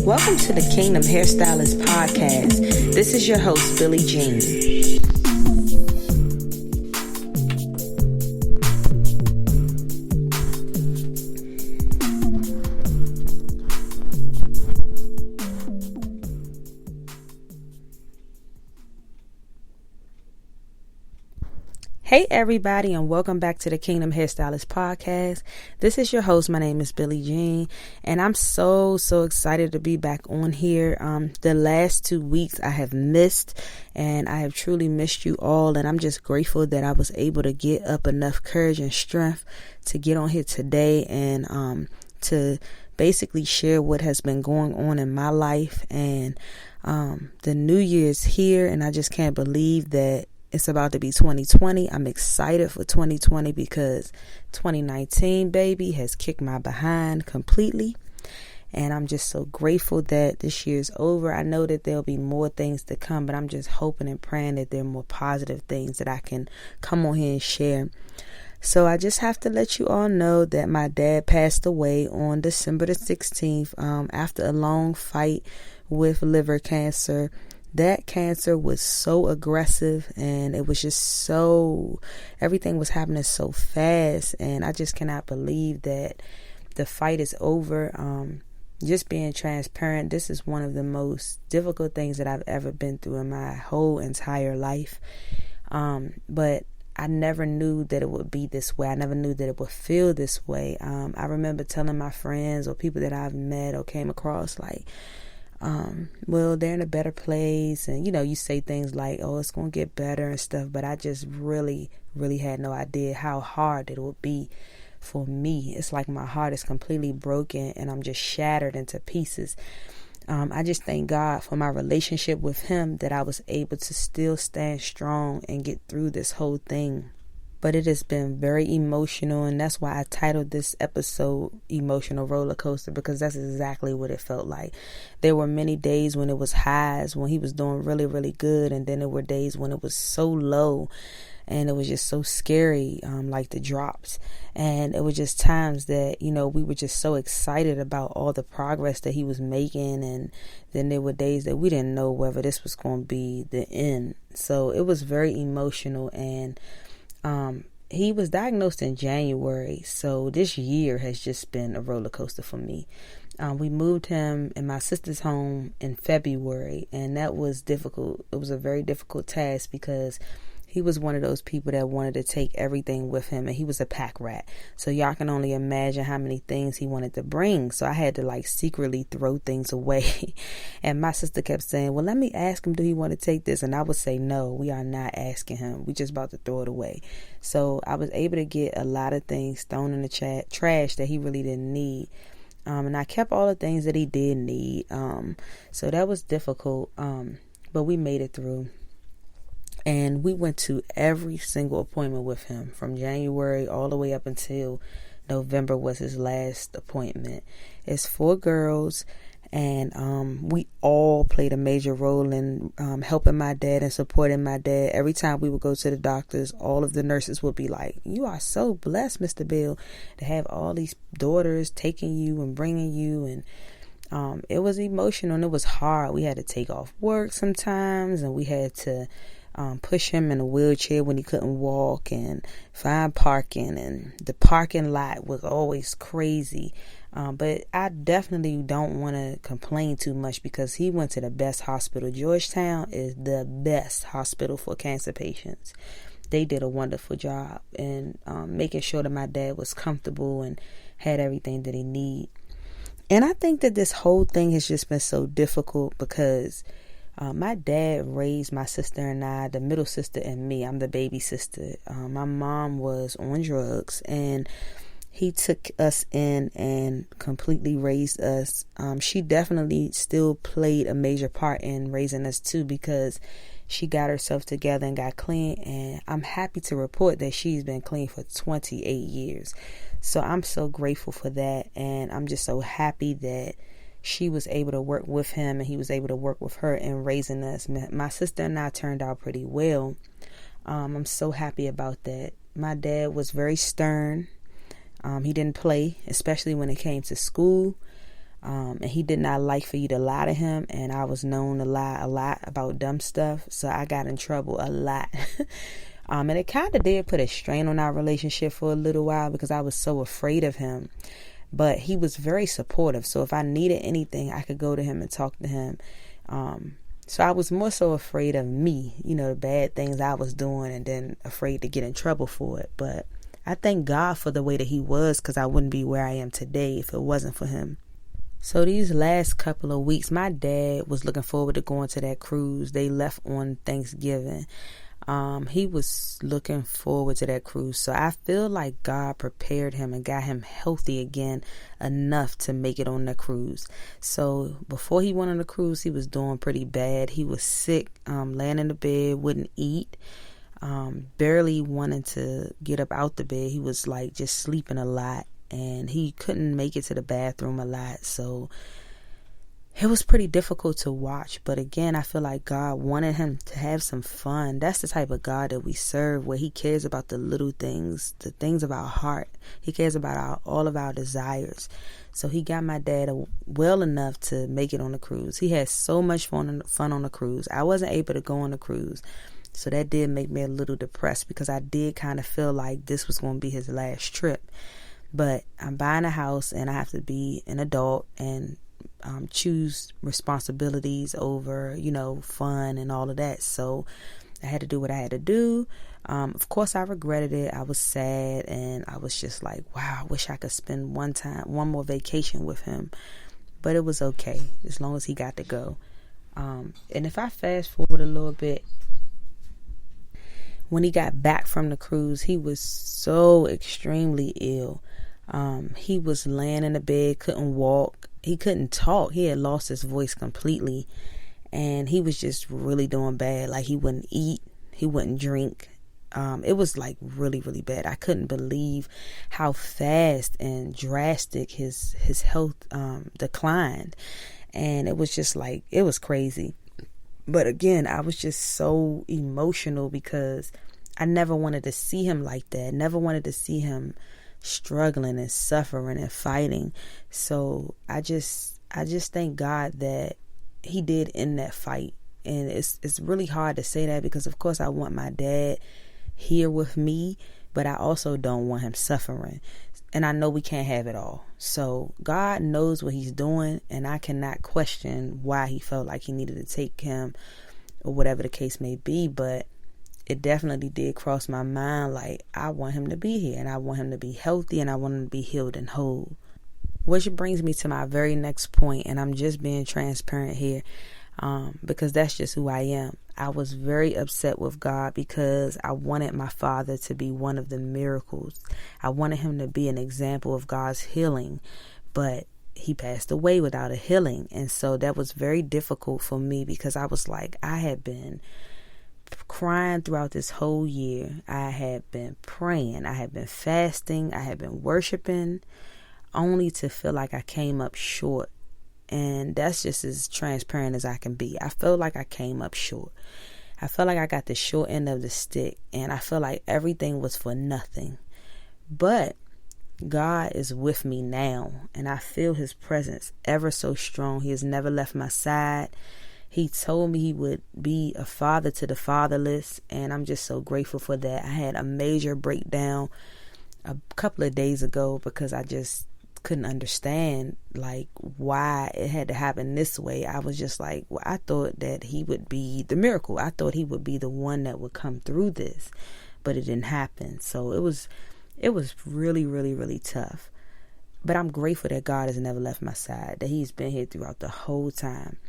Welcome to the Kingdom Hairstylist Podcast. This is your host, Billie Jean. Hey everybody, and welcome back to the Kingdom Hairstylist Podcast. This is your host. My name is Billie Jean, and I'm so excited to be back on here. The last 2 weeks I have missed, and I have truly missed you all, and I'm just grateful that I was able to get up enough courage and strength to get on here today and to basically share what has been going on in my life. And the new year is here, and I just can't believe that it's about to be 2020. I'm excited for 2020 because 2019, baby, has kicked my behind completely. And I'm just so grateful that this year's over. I know that there'll be more things to come, but I'm just hoping and praying that there are more positive things that I can come on here and share. So I just have to let you all know that my dad passed away on December the 16th after a long fight with liver cancer. That cancer was so aggressive, and it was just everything was happening so fast, and I just cannot believe that the fight is over. Just being transparent, this is one of the most difficult things that I've ever been through in my whole entire life. But I never knew that it would be this way. I never knew that it would feel this way. I remember telling my friends or people that I've met or came across, like, well, they're in a better place, and you say things like, oh, it's gonna get better and stuff, but I just really had no idea how hard it would be for me. It's like my heart is completely broken and I'm just shattered into pieces. I just thank God for my relationship with him, that I was able to still stand strong and get through this whole thing. But it has been very emotional, and that's why I titled this episode Emotional Roller Coaster, because that's exactly what it felt like. There were many days when it was highs, when he was doing really good, and then there were days when it was so low and it was just so scary, like the drops. And it was just times that, we were just so excited about all the progress that he was making, and then there were days that we didn't know whether this was going to be the end. So it was very emotional, and he was diagnosed in January, so this year has just been a roller coaster for me. We moved him in my sister's home in February, and that was difficult. It was a very difficult task because he was one of those people that wanted to take everything with him, and he was a pack rat. So y'all can only imagine how many things he wanted to bring. So I had to secretly throw things away. And my sister kept saying, well, let me ask him, do he want to take this? And I would say, no, we are not asking him. We just about to throw it away. So I was able to get a lot of things thrown in the trash that he really didn't need. And I kept all the things that he did need. So that was difficult. But we made it through. And we went to every single appointment with him from January all the way up until November was his last appointment. It's 4 girls, and we all played a major role in helping my dad and supporting my dad. Every time we would go to the doctors, all of the nurses would be like, you are so blessed, Mr. Bill, to have all these daughters taking you and bringing you. And it was emotional, and it was hard. We had to take off work sometimes, and we had to push him in a wheelchair when he couldn't walk, and find parking, and the parking lot was always crazy. But I definitely don't want to complain too much because he went to the best hospital. Georgetown is the best hospital for cancer patients. They did a wonderful job in making sure that my dad was comfortable and had everything that he needed. And I think that this whole thing has just been so difficult because my dad raised my sister and I, the middle sister and me. I'm the baby sister. My mom was on drugs, and he took us in and completely raised us. She definitely still played a major part in raising us too, because she got herself together and got clean. And I'm happy to report that she's been clean for 28 years. So I'm so grateful for that. And I'm just so happy that she was able to work with him and he was able to work with her in raising us. My sister and I turned out pretty well. I'm so happy about that. My dad was very stern. He didn't play, especially when it came to school. And he did not like for you to lie to him. And I was known to lie a lot about dumb stuff. So I got in trouble a lot. And it kind of did put a strain on our relationship for a little while because I was so afraid of him. But he was very supportive. So if I needed anything, I could go to him and talk to him. So I was more so afraid of me, the bad things I was doing, and then afraid to get in trouble for it. But I thank God for the way that he was, because I wouldn't be where I am today if it wasn't for him. So these last couple of weeks, my dad was looking forward to going to that cruise. They left on Thanksgiving. He was looking forward to that cruise. So I feel like God prepared him and got him healthy again enough to make it on the cruise. So before he went on the cruise, he was doing pretty bad. He was sick, laying in the bed, wouldn't eat, barely wanting to get up out the bed. He was like just sleeping a lot, and he couldn't make it to the bathroom a lot. So it was pretty difficult to watch. But again, I feel like God wanted him to have some fun. That's the type of God that we serve, where he cares about the little things, the things of our heart. He cares about all of our desires. So he got my dad well enough to make it on the cruise. He had so much fun on the cruise. I wasn't able to go on the cruise. So that did make me a little depressed, because I did kind of feel like this was going to be his last trip. But I'm buying a house, and I have to be an adult and choose responsibilities over, fun and all of that. So I had to do what I had to do. Of course, I regretted it. I was sad, and I was just like, wow, I wish I could spend one more vacation with him. But it was okay, as long as he got to go. And if I fast forward a little bit, when he got back from the cruise, he was so extremely ill. He was laying in the bed, couldn't walk. He couldn't talk. He had lost his voice completely. And he was just really doing bad. Like, he wouldn't eat. He wouldn't drink. It was like really, really bad. I couldn't believe how fast and drastic his health declined. And it was just like, it was crazy. But again, I was just so emotional, because I never wanted to see him like that. Never wanted to see him struggling and suffering and fighting. So I just thank God that he did end that fight. And it's really hard to say that, because of course I want my dad here with me, but I also don't want him suffering. And I know we can't have it all. So God knows what he's doing, and I cannot question why he felt like he needed to take him, or whatever the case may be. But it definitely did cross my mind, like, I want him to be here, and I want him to be healthy, and I want him to be healed and whole. Which brings me to my very next point, and I'm just being transparent here, because that's just who I am. I was very upset with God, because I wanted my father to be one of the miracles. I wanted him to be an example of God's healing, but he passed away without a healing. And so that was very difficult for me, because I was like, I had been crying throughout this whole year. I had been praying. I had been fasting. I had been worshiping, only to feel like I came up short. And that's just as transparent as I can be. I felt like I came up short. I felt like I got the short end of the stick, and I felt like everything was for nothing. But God is with me now, and I feel his presence ever so strong. He has never left my side. He told me he would be a father to the fatherless, and I'm just so grateful for that. I had a major breakdown a couple of days ago, because I just couldn't understand like why it had to happen this way. I was just like, well, I thought that he would be the miracle. I thought he would be the one that would come through this, but it didn't happen. So it was really, really, really tough. But I'm grateful that God has never left my side, that he's been here throughout the whole time.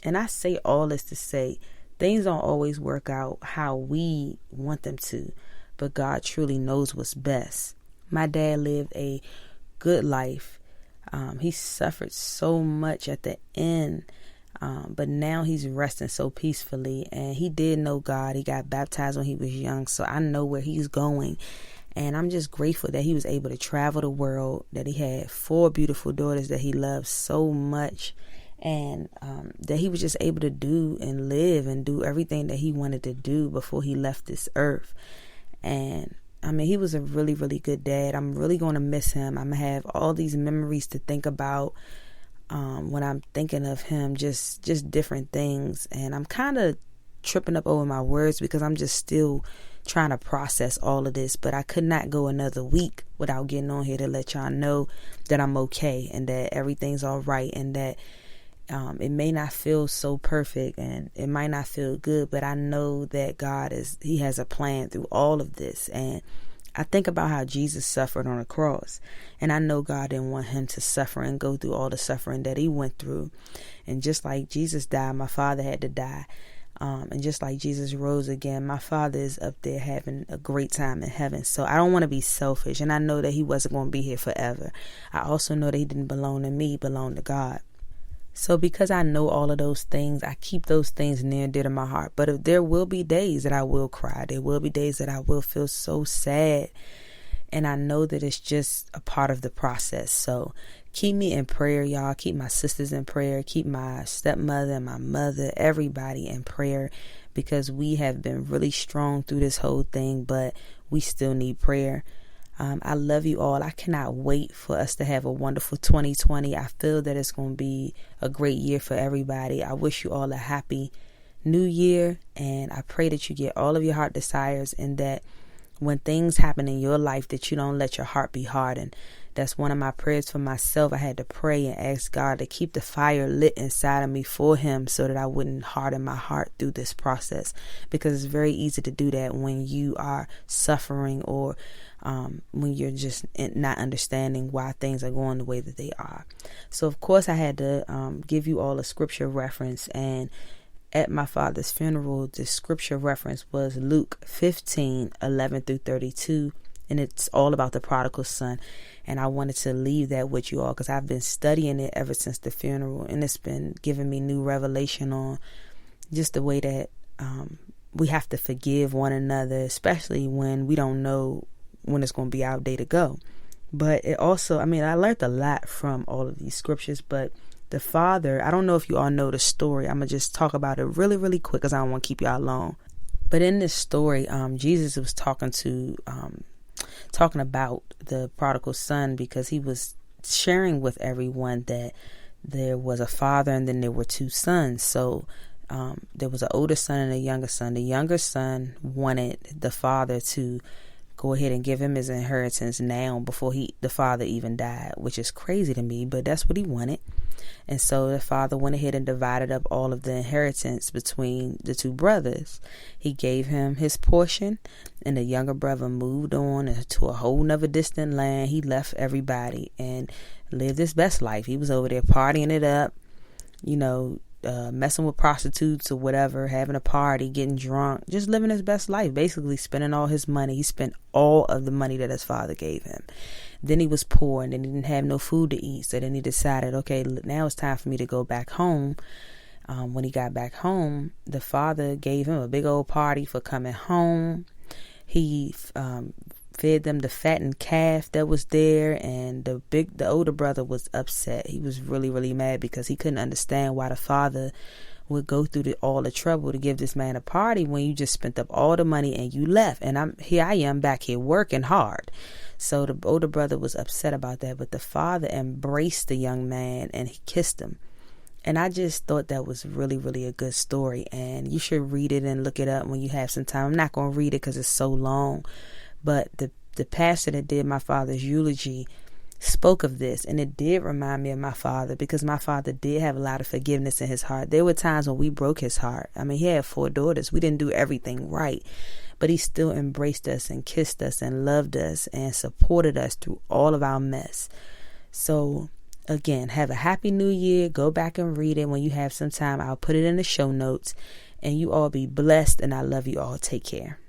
And I say all this to say, things don't always work out how we want them to, but God truly knows what's best. My dad lived a good life. He suffered so much at the end, but now he's resting so peacefully. And he did know God. He got baptized when he was young, so I know where he's going. And I'm just grateful that he was able to travel the world, that he had 4 beautiful daughters that he loved so much, and that he was just able to do and live and do everything that he wanted to do before he left this earth. And I mean, he was a really, really good dad. I'm really going to miss him. I'm going to have all these memories to think about when I'm thinking of him, just different things. And I'm kind of tripping up over my words because I'm just still trying to process all of this. But I could not go another week without getting on here to let y'all know that I'm okay and that everything's all right, and that it may not feel so perfect and it might not feel good, but I know that He has a plan through all of this. And I think about how Jesus suffered on the cross, and I know God didn't want him to suffer and go through all the suffering that he went through. And just like Jesus died, my father had to die. And just like Jesus rose again, my father is up there having a great time in heaven. So I don't want to be selfish. And I know that he wasn't going to be here forever. I also know that he didn't belong to me, he belonged to God. So because I know all of those things, I keep those things near and dear to my heart. But if there will be days that I will cry. There will be days that I will feel so sad. And I know that it's just a part of the process. So keep me in prayer, y'all. Keep my sisters in prayer. Keep my stepmother and my mother, everybody in prayer, because we have been really strong through this whole thing, but we still need prayer. I love you all. I cannot wait for us to have a wonderful 2020. I feel that it's going to be a great year for everybody. I wish you all a happy new year, and I pray that you get all of your heart desires, and that when things happen in your life that you don't let your heart be hardened. That's one of my prayers for myself. I had to pray and ask God to keep the fire lit inside of me for him so that I wouldn't harden my heart through this process, because it's very easy to do that when you are suffering or when you're just not understanding why things are going the way that they are. So of course I had to give you all a scripture reference, and at my father's funeral, the scripture reference was Luke 15:11 through 32, and it's all about the prodigal son. And I wanted to leave that with you all because I've been studying it ever since the funeral, and it's been giving me new revelation on just the way that we have to forgive one another, especially when we don't know when it's going to be our day to go. But it also, I learned a lot from all of these scriptures, but the father, I don't know if you all know the story. I'm going to just talk about it really, really quick because I don't want to keep y'all long. But in this story, Jesus was talking about the prodigal son, because he was sharing with everyone that there was a father and then there were two sons. So there was an older son and a younger son. The younger son wanted the father to go ahead and give him his inheritance now before the father even died, which is crazy to me, but that's what he wanted. And so the father went ahead and divided up all of the inheritance between the two brothers. He gave him his portion, and the younger brother moved on to a whole nother distant land. He left everybody and lived his best life. He was over there partying it up, messing with prostitutes or whatever, having a party, getting drunk, just living his best life, basically spending all his money. He spent all of the money that his father gave him. Then he was poor, and then he didn't have no food to eat. So then he decided, okay, now it's time for me to go back home. When he got back home, the father gave him a big old party for coming home. He fed them the fattened calf that was there, and the older brother was upset. He was really, really mad because he couldn't understand why the father would go through all the trouble to give this man a party when you just spent up all the money and you left. And I am back here working hard. So the older brother was upset about that, but the father embraced the young man and he kissed him. And I just thought that was really, really a good story, and you should read it and look it up when you have some time. I'm not going to read it because it's so long, but the pastor that did my father's eulogy spoke of this, and it did remind me of my father, because my father did have a lot of forgiveness in his heart. There were times when we broke his heart. He had 4 daughters. We didn't do everything right, but he still embraced us and kissed us and loved us and supported us through all of our mess. So again, have a happy new year. Go back and read it when you have some time. I'll put it in the show notes, and you all be blessed, and I love you all. Take care.